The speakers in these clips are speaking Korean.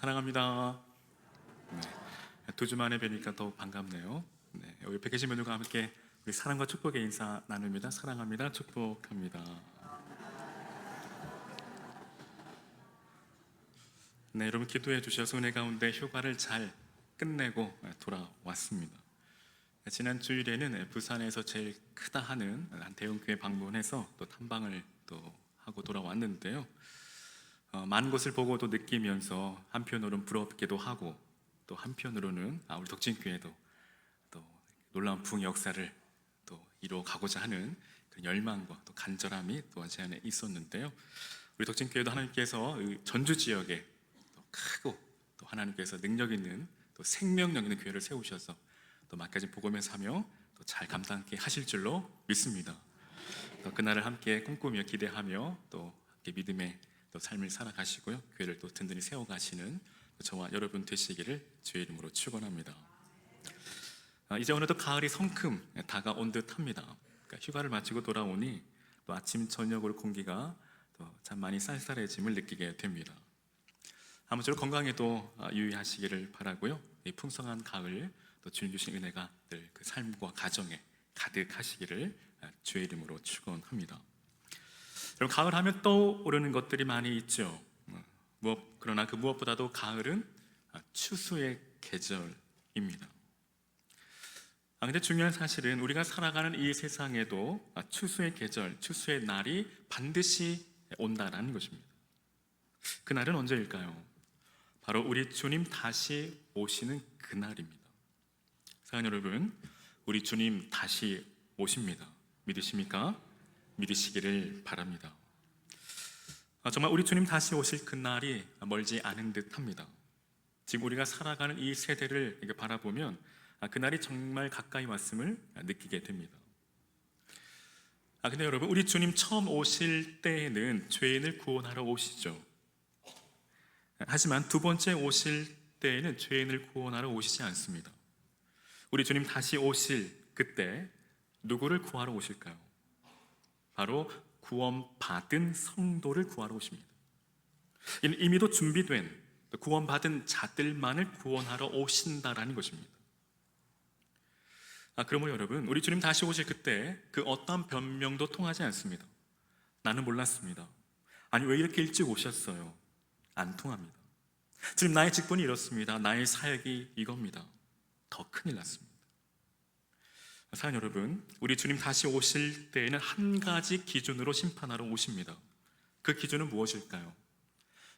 사랑합니다. 네, 2주 만에 뵈니까 더 반갑네요. 네, 우리 옆에 계신 분들과 함께 우리 사랑과 축복의 인사 나눕니다. 사랑합니다. 축복합니다. 네, 여러분 기도해 주셔서 은혜 가운데 휴가를 잘 끝내고 돌아왔습니다. 지난 주일에는 부산에서 제일 크다 하는 한 대형교회 방문해서 또 탐방을 또 하고 돌아왔는데요. 많은 것을 보고도 느끼면서 한편으로는 부럽기도 하고 또 한편으로는 우리 덕진교회도 또 놀라운 부흥 역사를 또 이루어가고자 하는 그 열망과 또 간절함이 또 제 안에 있었는데요. 우리 덕진교회도 하나님께서 전주 지역에 또 크고 또 하나님께서 능력 있는 또 생명력 있는 교회를 세우셔서 또 막까지 복음을 사며 또 잘 감당하게 하실 줄로 믿습니다. 또 그날을 함께 꿈꾸며 기대하며 또 함께 믿음의 또 삶을 살아가시고요, 교회를 또 든든히 세워가시는 저와 여러분 되시기를 주의 이름으로 축원합니다. 이제 어느덧 가을이 성큼 다가온 듯합니다. 그러니까 휴가를 마치고 돌아오니 또 아침 저녁으로 공기가 또 참 많이 쌀쌀해짐을 느끼게 됩니다. 아무쪼록 건강에도 유의하시기를 바라고요. 이 풍성한 가을 또 주님 주신 은혜가 늘 그 삶과 가정에 가득하시기를 주의 이름으로 축원합니다. 여러분, 가을 하면 떠오르는 것들이 많이 있죠. 그러나 그 무엇보다도 가을은 추수의 계절입니다. 근데 중요한 사실은 우리가 살아가는 이 세상에도 추수의 계절, 추수의 날이 반드시 온다라는 것입니다. 그 날은 언제일까요? 바로 우리 주님 다시 오시는 그날입니다. 사랑하는 여러분, 우리 주님 다시 오십니다. 믿으십니까? 믿으시기를 바랍니다. 정말 우리 주님 다시 오실 그날이 멀지 않은 듯합니다. 지금 우리가 살아가는 이 세대를 바라보면 그날이 정말 가까이 왔음을 느끼게 됩니다. 근데 여러분, 우리 주님 처음 오실 때에는 죄인을 구원하러 오시죠. 하지만 두 번째 오실 때에는 죄인을 구원하러 오시지 않습니다. 우리 주님 다시 오실 그때 누구를 구하러 오실까요? 바로 구원받은 성도를 구하러 오십니다. 이미도 준비된 구원받은 자들만을 구원하러 오신다라는 것입니다. 그러므로 여러분, 우리 주님 다시 오실 그때 그 어떠한 변명도 통하지 않습니다. 나는 몰랐습니다. 아니, 왜 이렇게 일찍 오셨어요? 안 통합니다. 지금 나의 직분이 이렇습니다. 나의 사역이 이겁니다. 더 큰일 났습니다. 사랑하는 여러분, 우리 주님 다시 오실 때에는 한 가지 기준으로 심판하러 오십니다. 그 기준은 무엇일까요?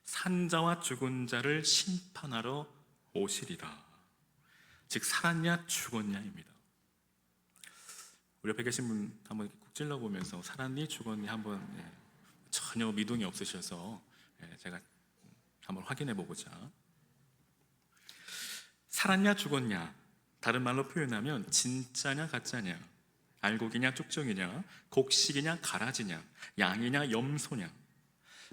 산자와 죽은 자를 심판하러 오시리라. 즉, 살았냐 죽었냐입니다. 우리 옆에 계신 분 한번 꼭 찔러보면서 살았니 죽었니 한번 전혀 미동이 없으셔서 제가 한번 확인해 보고자. 살았냐 죽었냐, 다른 말로 표현하면 진짜냐 가짜냐, 알곡이냐 쭉정이냐, 곡식이냐 가라지냐, 양이냐 염소냐,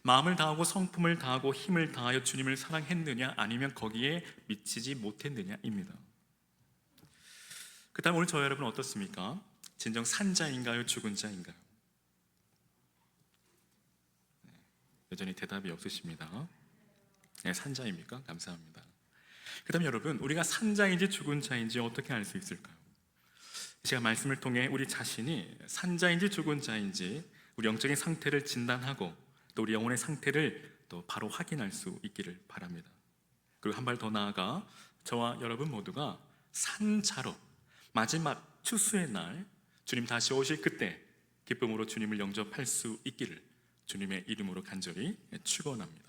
마음을 다하고 성품을 다하고 힘을 다하여 주님을 사랑했느냐 아니면 거기에 미치지 못했느냐입니다. 그 다음 오늘 저와 여러분 어떻습니까? 진정 산자인가요? 죽은 자인가요? 여전히 대답이 없으십니다. 산자입니까? 감사합니다. 그 다음 여러분, 우리가 산자인지 죽은 자인지 어떻게 알 수 있을까요? 제가 말씀을 통해 우리 자신이 산자인지 죽은 자인지 우리 영적인 상태를 진단하고 또 우리 영혼의 상태를 또 바로 확인할 수 있기를 바랍니다. 그리고 한 발 더 나아가 저와 여러분 모두가 산자로 마지막 추수의 날 주님 다시 오실 그때 기쁨으로 주님을 영접할 수 있기를 주님의 이름으로 간절히 축원합니다.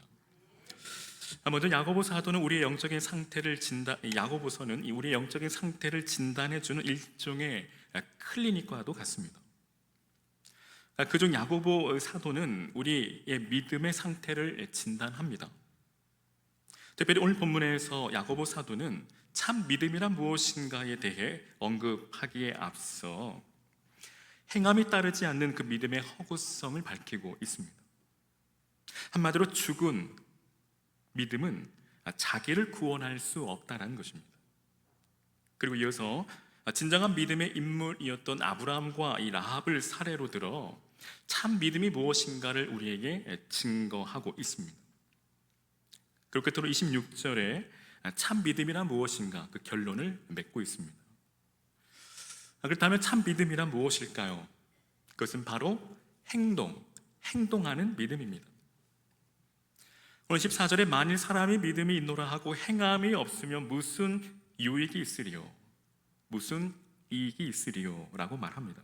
먼저 야고보 사도는 우리의 영적인 상태를 야고보서는 우리의 영적인 상태를 진단해주는 일종의 클리닉과도 같습니다. 그중 야고보 사도는 우리의 믿음의 상태를 진단합니다. 특별히 오늘 본문에서 야고보 사도는 참 믿음이란 무엇인가에 대해 언급하기에 앞서 행함이 따르지 않는 그 믿음의 허구성을 밝히고 있습니다. 한마디로 죽은 믿음은 자기를 구원할 수 없다는 것입니다. 그리고 이어서 진정한 믿음의 인물이었던 아브라함과 이 라합을 사례로 들어 참 믿음이 무엇인가를 우리에게 증거하고 있습니다. 그리고 끝으로 26절에 참 믿음이란 무엇인가 그 결론을 맺고 있습니다. 그렇다면 참 믿음이란 무엇일까요? 그것은 바로 행동하는 믿음입니다. 오늘 14절에 만일 사람이 믿음이 있노라 하고 행함이 없으면 무슨 유익이 있으리요? 무슨 이익이 있으리요? 라고 말합니다.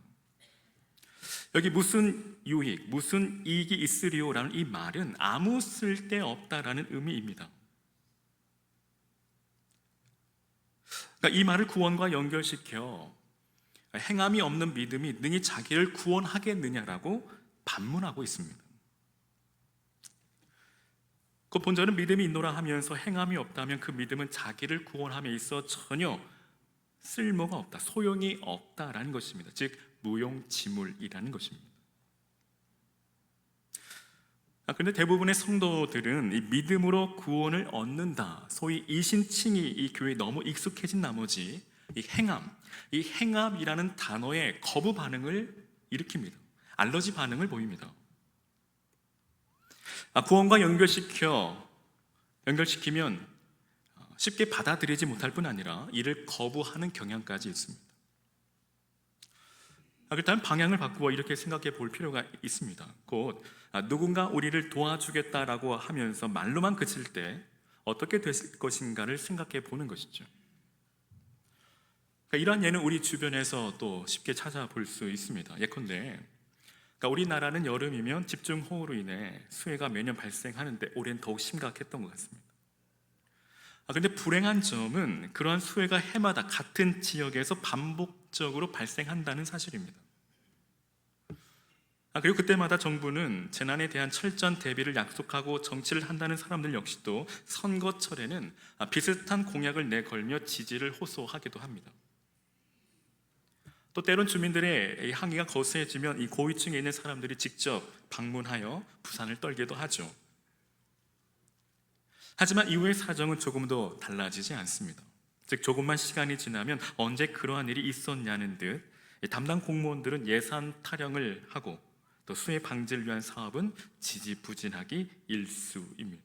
여기 무슨 유익, 무슨 이익이 있으리요? 라는 이 말은 아무 쓸데없다라는 의미입니다. 그러니까 이 말을 구원과 연결시켜 행함이 없는 믿음이 능히 자기를 구원하겠느냐라고 반문하고 있습니다. 그 본절은 믿음이 있노라 하면서 행함이 없다면 그 믿음은 자기를 구원함에 있어 전혀 쓸모가 없다, 소용이 없다라는 것입니다. 즉 무용지물이라는 것입니다. 그런데 대부분의 성도들은 이 믿음으로 구원을 얻는다, 소위 이신칭이 이 교회에 너무 익숙해진 나머지 이 행함이라는 단어에 거부 반응을 일으킵니다. 알러지 반응을 보입니다. 구원과 연결시키면 쉽게 받아들이지 못할 뿐 아니라 이를 거부하는 경향까지 있습니다. 그렇다면 방향을 바꾸어 이렇게 생각해 볼 필요가 있습니다. 곧 누군가 우리를 도와주겠다라고 하면서 말로만 그칠 때 어떻게 될 것인가를 생각해 보는 것이죠. 이러한 예는 우리 주변에서 또 쉽게 찾아볼 수 있습니다. 예컨대 우리나라는 여름이면 집중호우로 인해 수해가 매년 발생하는데 올해는 더욱 심각했던 것 같습니다. 그런데 불행한 점은 그러한 수해가 해마다 같은 지역에서 반복적으로 발생한다는 사실입니다. 그리고 그때마다 정부는 재난에 대한 철저한 대비를 약속하고 정치를 한다는 사람들 역시도 선거철에는 비슷한 공약을 내걸며 지지를 호소하기도 합니다. 또 때론 주민들의 항의가 거세지면 이 고위층에 있는 사람들이 직접 방문하여 부산을 떨기도 하죠. 하지만 이후의 사정은 조금도 달라지지 않습니다. 즉 조금만 시간이 지나면 언제 그러한 일이 있었냐는 듯 담당 공무원들은 예산 타령을 하고 또 수해 방지를 위한 사업은 지지부진하기 일쑤입니다.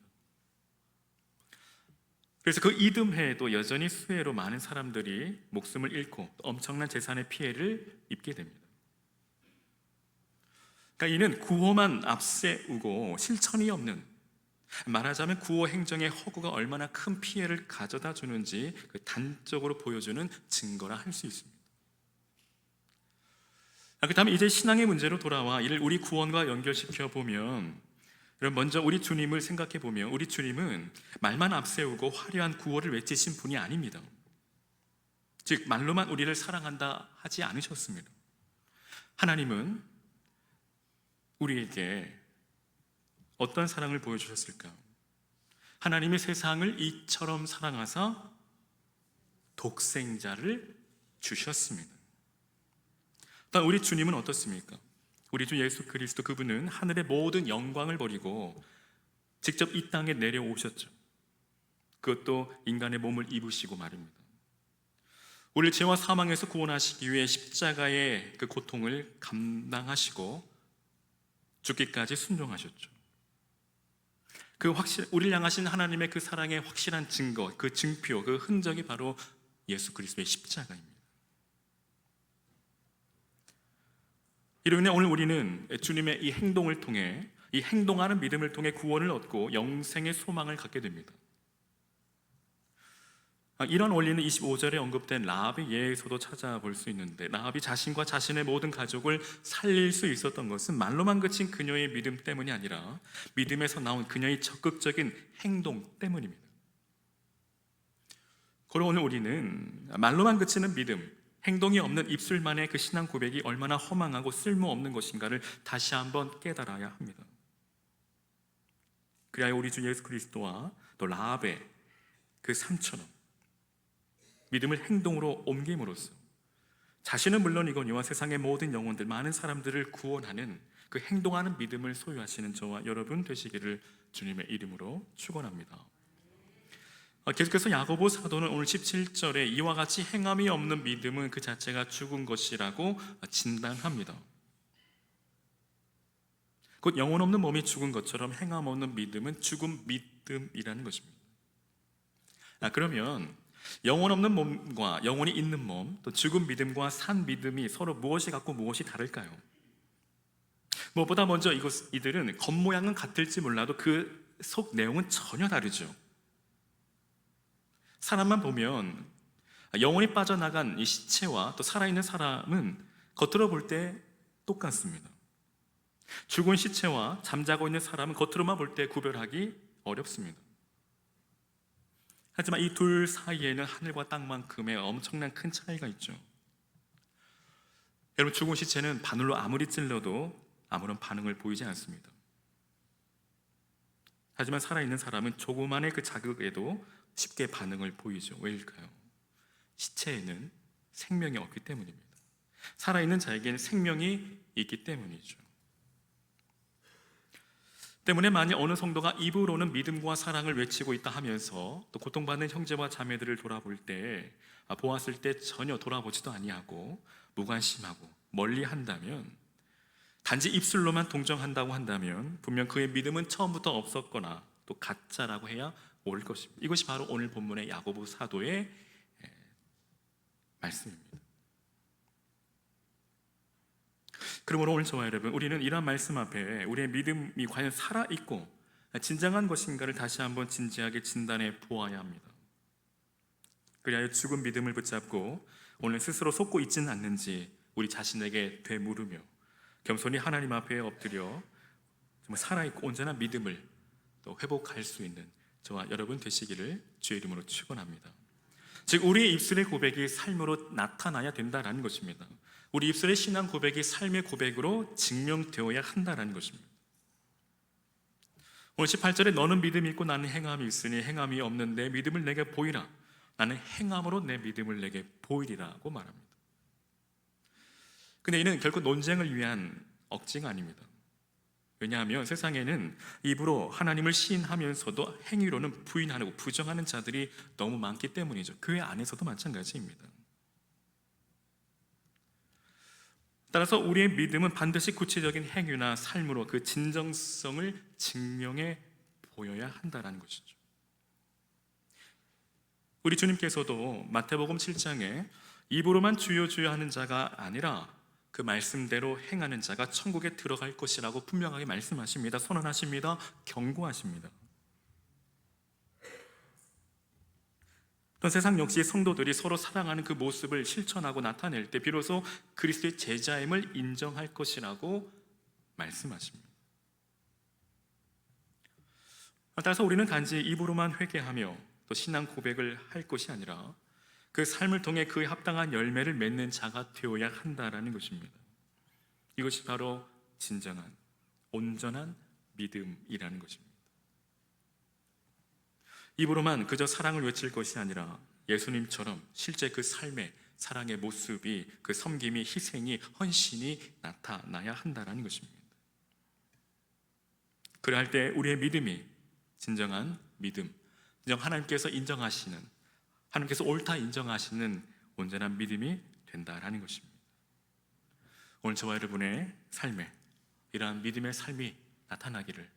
그래서 그 이듬해에도 여전히 수해로 많은 사람들이 목숨을 잃고 엄청난 재산의 피해를 입게 됩니다. 그러니까 이는 구호만 앞세우고 실천이 없는, 말하자면 구호 행정의 허구가 얼마나 큰 피해를 가져다 주는지 단적으로 보여주는 증거라 할 수 있습니다. 그렇다면 이제 신앙의 문제로 돌아와 이를 우리 구원과 연결시켜 보면, 여러분 먼저 우리 주님을 생각해 보면 우리 주님은 말만 앞세우고 화려한 구호를 외치신 분이 아닙니다. 즉 말로만 우리를 사랑한다 하지 않으셨습니다. 하나님은 우리에게 어떤 사랑을 보여주셨을까? 하나님이 세상을 이처럼 사랑하사 독생자를 주셨습니다. 또 우리 주님은 어떻습니까? 우리 주 예수 그리스도, 그분은 하늘의 모든 영광을 버리고 직접 이 땅에 내려오셨죠. 그것도 인간의 몸을 입으시고 말입니다. 우리를 죄와 사망에서 구원하시기 위해 십자가의 그 고통을 감당하시고 죽기까지 순종하셨죠. 우리를 향하신 하나님의 그 사랑의 확실한 증거, 그 증표, 그 흔적이 바로 예수 그리스도의 십자가입니다. 이로 인해 오늘 우리는 주님의 이 행동을 통해, 이 행동하는 믿음을 통해 구원을 얻고 영생의 소망을 갖게 됩니다. 이런 원리는 25절에 언급된 라합의 예에서도 찾아볼 수 있는데, 라합이 자신과 자신의 모든 가족을 살릴 수 있었던 것은 말로만 그친 그녀의 믿음 때문이 아니라 믿음에서 나온 그녀의 적극적인 행동 때문입니다. 그리고 오늘 우리는 말로만 그치는 믿음, 행동이 없는 입술만의 그 신앙 고백이 얼마나 허망하고 쓸모없는 것인가를 다시 한번 깨달아야 합니다. 그래야 우리 주 예수 그리스도와 또 라합의 그 삶처럼 믿음을 행동으로 옮김으로써 자신은 물론이거니와 세상의 모든 영혼들, 많은 사람들을 구원하는 그 행동하는 믿음을 소유하시는 저와 여러분 되시기를 주님의 이름으로 축원합니다. 계속해서 야고보 사도는 오늘 17절에 이와 같이 행함이 없는 믿음은 그 자체가 죽은 것이라고 진단합니다. 곧 영혼 없는 몸이 죽은 것처럼 행함 없는 믿음은 죽은 믿음이라는 것입니다. 그러면 영혼 없는 몸과 영혼이 있는 몸, 또 죽은 믿음과 산 믿음이 서로 무엇이 같고 무엇이 다를까요? 무엇보다 먼저 이들은 겉모양은 같을지 몰라도 그 속 내용은 전혀 다르죠. 사람만 보면 영혼이 빠져나간 이 시체와 또 살아있는 사람은 겉으로 볼 때 똑같습니다. 죽은 시체와 잠자고 있는 사람은 겉으로만 볼 때 구별하기 어렵습니다. 하지만 이 둘 사이에는 하늘과 땅만큼의 엄청난 큰 차이가 있죠. 여러분, 죽은 시체는 바늘로 아무리 찔러도 아무런 반응을 보이지 않습니다. 하지만 살아있는 사람은 조그만의 그 자극에도 쉽게 반응을 보이죠. 왜일까요? 시체에는 생명이 없기 때문입니다. 살아있는 자에게는 생명이 있기 때문이죠. 때문에 만약 어느 성도가 입으로는 믿음과 사랑을 외치고 있다 하면서 또 고통받는 형제와 자매들을 돌아볼 때 보았을 때 전혀 돌아보지도 아니하고 무관심하고 멀리 한다면, 단지 입술로만 동정한다고 한다면 분명 그의 믿음은 처음부터 없었거나 또 가짜라고 해야 옳을 것입니다. 이것이 바로 오늘 본문의 야고보 사도의 말씀입니다. 그러므로 오늘 저와 여러분, 우리는 이러한 말씀 앞에 우리의 믿음이 과연 살아있고 진정한 것인가를 다시 한번 진지하게 진단해 보아야 합니다. 그리하여 죽은 믿음을 붙잡고 오늘 스스로 속고 있지는 않는지 우리 자신에게 되물으며 겸손히 하나님 앞에 엎드려 정말 살아있고 온전한 믿음을 또 회복할 수 있는 저와 여러분 되시기를 주의 이름으로 축원합니다. 즉, 우리의 입술의 고백이 삶으로 나타나야 된다는 것입니다. 우리 입술의 신앙 고백이 삶의 고백으로 증명되어야 한다는 것입니다. 오늘 18절에 너는 믿음이 있고 나는 행함이 있으니 행함이 없는 내 믿음을 내게 보이라. 나는 행함으로 내 믿음을 내게 보이리라고 말합니다. 근데 이는 결코 논쟁을 위한 억지가 아닙니다. 왜냐하면 세상에는 입으로 하나님을 시인하면서도 행위로는 부인하고 부정하는 자들이 너무 많기 때문이죠. 교회 안에서도 마찬가지입니다. 따라서 우리의 믿음은 반드시 구체적인 행위나 삶으로 그 진정성을 증명해 보여야 한다는 것이죠. 우리 주님께서도 마태복음 7장에 입으로만 주여 주여 하는 자가 아니라 그 말씀대로 행하는 자가 천국에 들어갈 것이라고 분명하게 말씀하십니다. 선언하십니다. 경고하십니다. 또 세상 역시 성도들이 서로 사랑하는 그 모습을 실천하고 나타낼 때 비로소 그리스도의 제자임을 인정할 것이라고 말씀하십니다. 따라서 우리는 단지 입으로만 회개하며 또 신앙 고백을 할 것이 아니라 그 삶을 통해 그에 합당한 열매를 맺는 자가 되어야 한다라는 것입니다. 이것이 바로 진정한 온전한 믿음이라는 것입니다. 입으로만 그저 사랑을 외칠 것이 아니라 예수님처럼 실제 그 삶의 사랑의 모습이, 그 섬김이, 희생이, 헌신이 나타나야 한다는 것입니다. 그럴 때 우리의 믿음이 진정한 믿음, 하나님께서 인정하시는, 하나님께서 옳다 인정하시는 온전한 믿음이 된다라는 것입니다. 오늘 저와 여러분의 삶에 이러한 믿음의 삶이 나타나기를,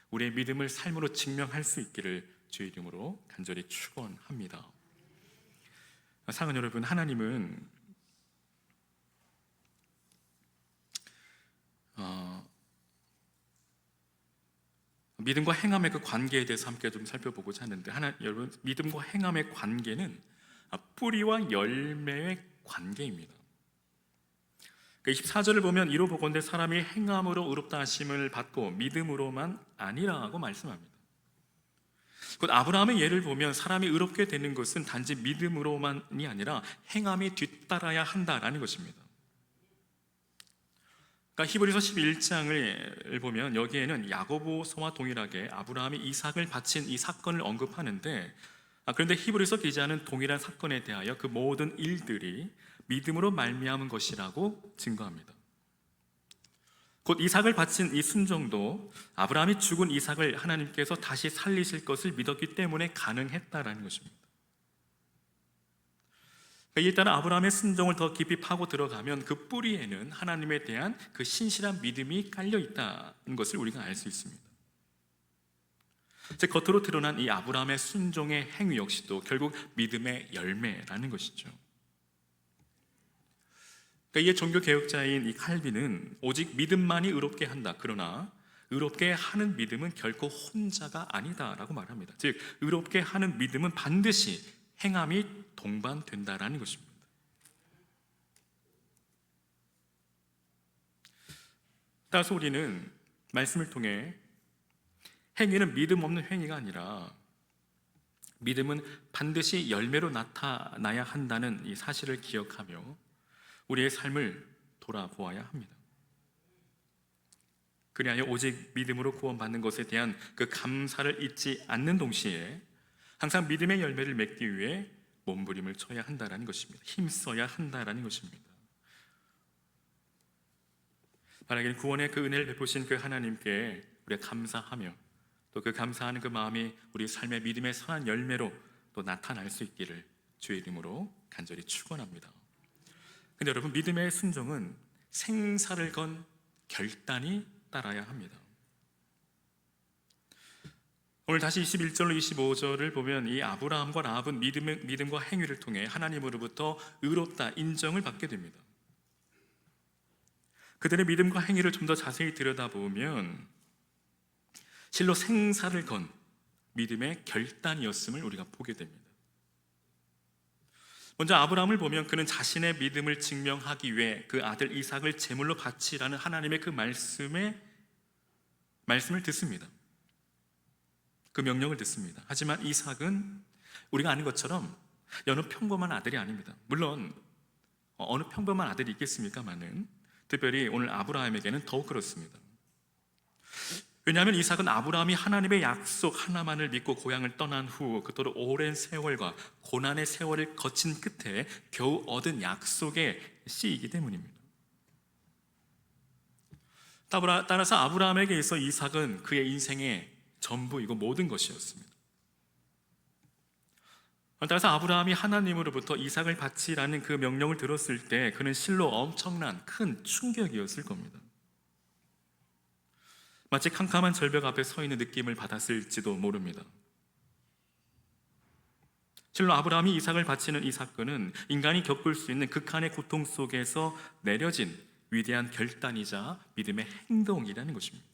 우리의 믿음을 삶으로 증명할 수 있기를 주의 이름으로 간절히 축원합니다. 사랑하는 여러분, 하나님은 믿음과 행함의 그 관계에 대해서 함께 좀 살펴보고자 하는데, 여러분, 믿음과 행함의 관계는 뿌리와 열매의 관계입니다. 24절을 보면 이로 보건대 사람이 행함으로 의롭다 하심을 받고 믿음으로만 아니라고 말씀합니다. 곧 아브라함의 예를 보면 사람이 의롭게 되는 것은 단지 믿음으로만이 아니라 행함이 뒤따라야 한다라는 것입니다. 그러니까 히브리서 11장을 보면 여기에는 야고보서와 동일하게 아브라함이 이삭을 바친 이 사건을 언급하는데, 그런데 히브리서 기자는 동일한 사건에 대하여 그 모든 일들이 믿음으로 말미암은 것이라고 증거합니다. 곧 이삭을 바친 이 순종도 아브라함이 죽은 이삭을 하나님께서 다시 살리실 것을 믿었기 때문에 가능했다라는 것입니다. 이에 따라 아브라함의 순종을 더 깊이 파고 들어가면 그 뿌리에는 하나님에 대한 그 신실한 믿음이 깔려 있다는 것을 우리가 알 수 있습니다. 즉 겉으로 드러난 이 아브라함의 순종의 행위 역시도 결국 믿음의 열매라는 것이죠. 그러니까 이에 종교 개혁자인 이 칼빈은 오직 믿음만이 의롭게 한다. 그러나 의롭게 하는 믿음은 결코 혼자가 아니다라고 말합니다. 즉 의롭게 하는 믿음은 반드시 행함이 동반된다라는 것입니다. 따라서 우리는 말씀을 통해 행위는 믿음 없는 행위가 아니라 믿음은 반드시 열매로 나타나야 한다는 이 사실을 기억하며 우리의 삶을 돌아보아야 합니다. 그리하여 오직 믿음으로 구원받는 것에 대한 그 감사를 잊지 않는 동시에 항상 믿음의 열매를 맺기 위해 몸부림을 쳐야 한다는 것입니다. 힘써야 한다는 것입니다. 바라기는 구원의 그 은혜를 베푸신 그 하나님께 우리가 감사하며 또 그 감사하는 그 마음이 우리 삶의 믿음의 선한 열매로 또 나타날 수 있기를 주의 이름으로 간절히 축원합니다. 근데 여러분, 믿음의 순종은 생사를 건 결단이 따라야 합니다. 오늘 다시 21절로 25절을 보면 이 아브라함과 라합은 믿음과 행위를 통해 하나님으로부터 의롭다 인정을 받게 됩니다. 그들의 믿음과 행위를 좀 더 자세히 들여다보면 실로 생사를 건 믿음의 결단이었음을 우리가 보게 됩니다. 먼저 아브라함을 보면 그는 자신의 믿음을 증명하기 위해 그 아들 이삭을 제물로 바치라는 하나님의 그 말씀을 듣습니다. 그 명령을 듣습니다. 하지만 이삭은 우리가 아는 것처럼 여느 평범한 아들이 아닙니다. 물론 어느 평범한 아들이 있겠습니까마는 특별히 오늘 아브라함에게는 더욱 그렇습니다. 왜냐하면 이삭은 아브라함이 하나님의 약속 하나만을 믿고 고향을 떠난 후 그토록 오랜 세월과 고난의 세월을 거친 끝에 겨우 얻은 약속의 씨이기 때문입니다. 따라서 아브라함에게 있어 이삭은 그의 인생의 전부이고 모든 것이었습니다. 따라서 아브라함이 하나님으로부터 이삭을 바치라는 그 명령을 들었을 때 그는 실로 엄청난 큰 충격이었을 겁니다. 마치 캄캄한 절벽 앞에 서 있는 느낌을 받았을지도 모릅니다. 실로 아브라함이 이삭을 바치는 이 사건은 인간이 겪을 수 있는 극한의 고통 속에서 내려진 위대한 결단이자 믿음의 행동이라는 것입니다.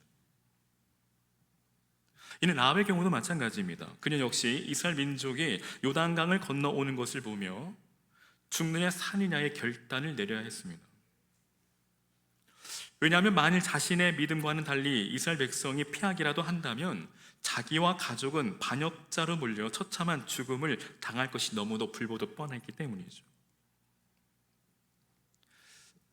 이는 라합의 경우도 마찬가지입니다. 그는 역시 이스라엘 민족이 요단강을 건너오는 것을 보며 죽느냐 사느냐의 결단을 내려야 했습니다. 왜냐하면 만일 자신의 믿음과는 달리 이스라엘 백성이 피하기라도 한다면 자기와 가족은 반역자로 몰려 처참한 죽음을 당할 것이 너무도 불보듯 뻔했기 때문이죠.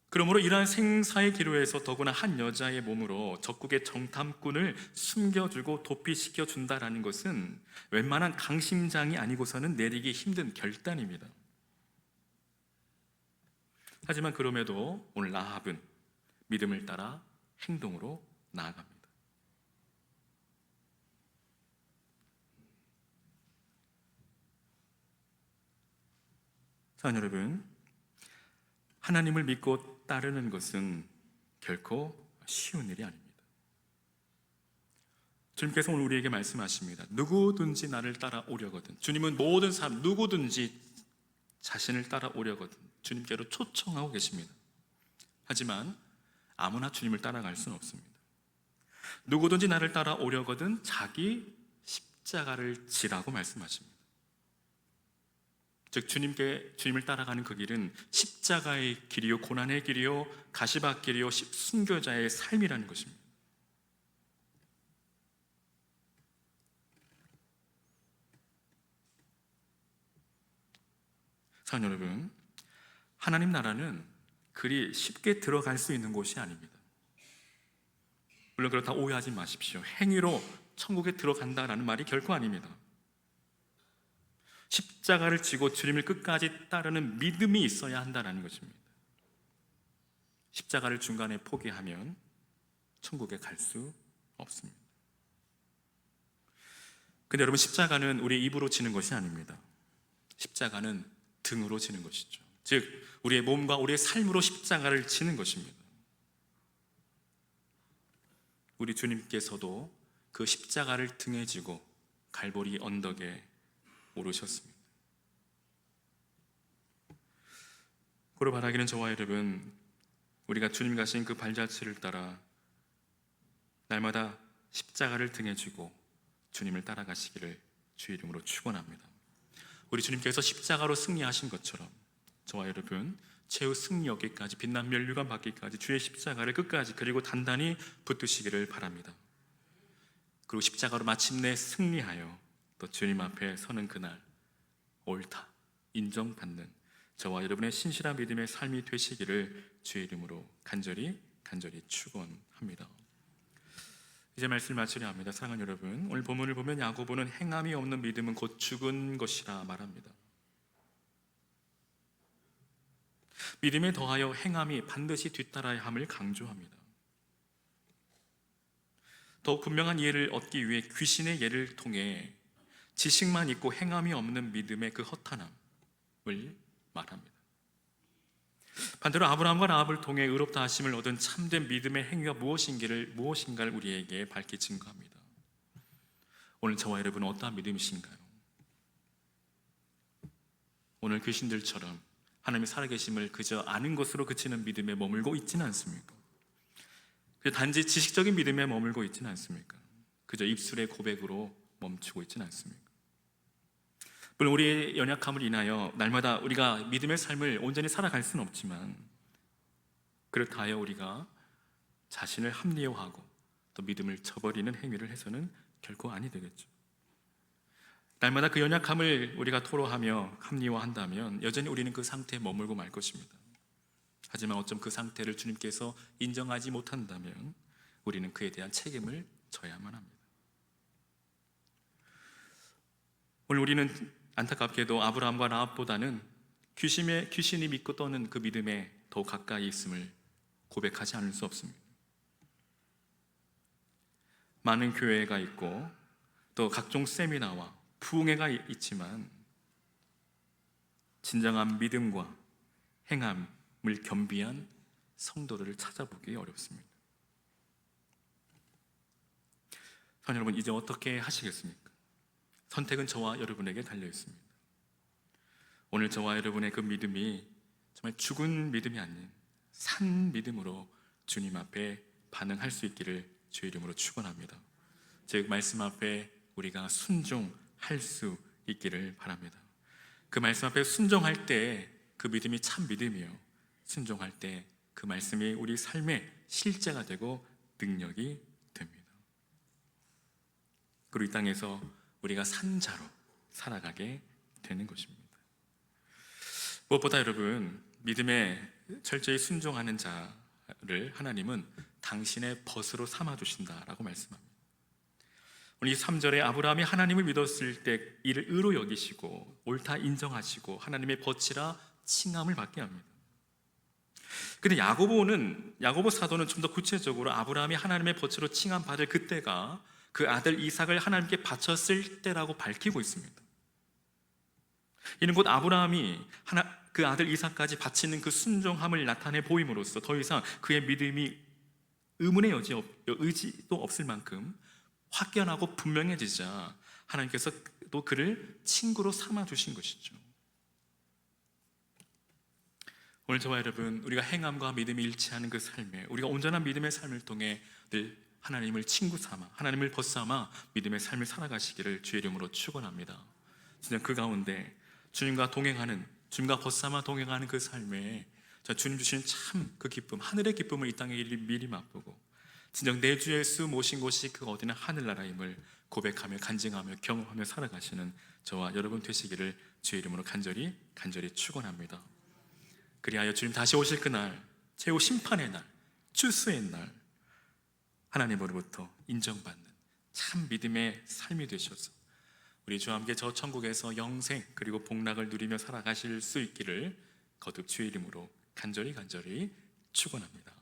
그러므로 이러한 생사의 기로에서 더구나 한 여자의 몸으로 적국의 정탐꾼을 숨겨주고 도피시켜 준다라는 것은 웬만한 강심장이 아니고서는 내리기 힘든 결단입니다. 하지만 그럼에도 오늘 라합은 믿음을 따라 행동으로 나아갑니다. 자, 여러분, 하나님을 믿고 따르는 것은 결코 쉬운 일이 아닙니다. 주님께서 오늘 우리에게 말씀하십니다. 누구든지 나를 따라오려거든, 주님은 모든 사람 누구든지 자신을 따라오려거든 주님께로 초청하고 계십니다. 하지만 아무나 주님을 따라갈 수는 없습니다. 누구든지 나를 따라오려거든 자기 십자가를 지라고 말씀하십니다. 즉 주님을 따라가는 그 길은 십자가의 길이요 고난의 길이요 가시밭길이요 순교자의 삶이라는 것입니다. 사랑하는 여러분, 하나님 나라는 그리 쉽게 들어갈 수 있는 곳이 아닙니다. 물론 그렇다 오해하지 마십시오. 행위로 천국에 들어간다라는 말이 결코 아닙니다. 십자가를 지고 주님을 끝까지 따르는 믿음이 있어야 한다는 것입니다. 십자가를 중간에 포기하면 천국에 갈 수 없습니다. 근데 여러분, 십자가는 우리 입으로 지는 것이 아닙니다. 십자가는 등으로 지는 것이죠. 즉 우리의 몸과 우리의 삶으로 십자가를 지는 것입니다. 우리 주님께서도 그 십자가를 등에 지고 갈보리 언덕에 오르셨습니다. 고로 바라기는 저와 여러분, 우리가 주님 가신 그 발자취를 따라 날마다 십자가를 등에 지고 주님을 따라가시기를 주의 이름으로 축원합니다. 우리 주님께서 십자가로 승리하신 것처럼 저와 여러분 최후 승리 얻기까지, 빛난 면류관 받기까지 주의 십자가를 끝까지 그리고 단단히 붙드시기를 바랍니다. 그리고 십자가로 마침내 승리하여 또 주님 앞에 서는 그날 옳다 인정받는 저와 여러분의 신실한 믿음의 삶이 되시기를 주의 이름으로 간절히 축원합니다. 이제 말씀을 마치려 합니다. 사랑하는 여러분, 오늘 본문을 보면 야고보는 행함이 없는 믿음은 곧 죽은 것이라 말합니다. 믿음에 더하여 행함이 반드시 뒤따라야 함을 강조합니다. 더욱 분명한 이해를 얻기 위해 귀신의 예를 통해 지식만 있고 행함이 없는 믿음의 그 허탄함을 말합니다. 반대로 아브라함과 라합을 통해 의롭다 하심을 얻은 참된 믿음의 행위가 무엇인가를 우리에게 밝히 증거합니다. 오늘 저와 여러분은 어떠한 믿음이신가요? 오늘 귀신들처럼 하나님이 살아계심을 그저 아는 것으로 그치는 믿음에 머물고 있지는 않습니까? 단지 지식적인 믿음에 머물고 있지는 않습니까? 그저 입술의 고백으로 멈추고 있지는 않습니까? 물론 우리의 연약함을 인하여 날마다 우리가 믿음의 삶을 온전히 살아갈 수는 없지만, 그렇다 하여 우리가 자신을 합리화하고 또 믿음을 저버리는 행위를 해서는 결코 아니 되겠죠. 날마다 그 연약함을 우리가 토로하며 합리화한다면 여전히 우리는 그 상태에 머물고 말 것입니다. 하지만 어쩜 그 상태를 주님께서 인정하지 못한다면 우리는 그에 대한 책임을 져야만 합니다. 오늘 우리는 안타깝게도 아브라함과 라합보다는 귀신이 믿고 떠는 그 믿음에 더 가까이 있음을 고백하지 않을 수 없습니다. 많은 교회가 있고 또 각종 세미나와 부흥회가 있지만 진정한 믿음과 행함을 겸비한 성도들을 찾아보기 어렵습니다. 여러분, 이제 어떻게 하시겠습니까? 선택은 저와 여러분에게 달려 있습니다. 오늘 저와 여러분의 그 믿음이 정말 죽은 믿음이 아닌 산 믿음으로 주님 앞에 반응할 수 있기를 주의 이름으로 축원합니다. 즉 말씀 앞에 우리가 순종할 수 있기를 바랍니다. 그 말씀 앞에 순종할 때 그 믿음이 참 믿음이요, 순종할 때 그 말씀이 우리 삶의 실제가 되고 능력이 됩니다. 그리고 이 땅에서 우리가 산자로 살아가게 되는 것입니다. 무엇보다 여러분, 믿음에 철저히 순종하는 자를 하나님은 당신의 벗으로 삼아주신다라고 말씀합니다. 오늘 이 3절에 아브라함이 하나님을 믿었을 때 이를 의로 여기시고 옳다 인정하시고 하나님의 벗이라 칭함을 받게 합니다. 근데 야고보 사도는 좀 더 구체적으로 아브라함이 하나님의 벗으로 칭함 받을 그때가 그 아들 이삭을 하나님께 바쳤을 때라고 밝히고 있습니다. 이는 곧 아브라함이 그 아들 이삭까지 바치는 그 순종함을 나타내 보임으로써 더 이상 그의 믿음이 의문의 의지도 없을 만큼 확연하고 분명해지자 하나님께서 또 그를 친구로 삼아주신 것이죠. 오늘 저와 여러분, 우리가 행함과 믿음이 일치하는 그 삶에, 우리가 온전한 믿음의 삶을 통해 늘 하나님을 친구 삼아, 하나님을 벗삼아 믿음의 삶을 살아가시기를 주의 이름으로 축원합니다. 진짜 그 가운데 주님과 벗삼아 동행하는 그 삶에 주님 주시는 참 그 기쁨, 하늘의 기쁨을 이 땅에 미리 맛보고 진정 내 주 예수 모신 곳이 그 어디나 하늘나라임을 고백하며 간증하며 경험하며 살아가시는 저와 여러분 되시기를 주의 이름으로 간절히 축원합니다. 그리하여 주님 다시 오실 그날, 최후 심판의 날, 추수의 날, 하나님으로부터 인정받는 참 믿음의 삶이 되셔서 우리 주와 함께 저 천국에서 영생 그리고 복락을 누리며 살아가실 수 있기를 거듭 주의 이름으로 간절히 축원합니다.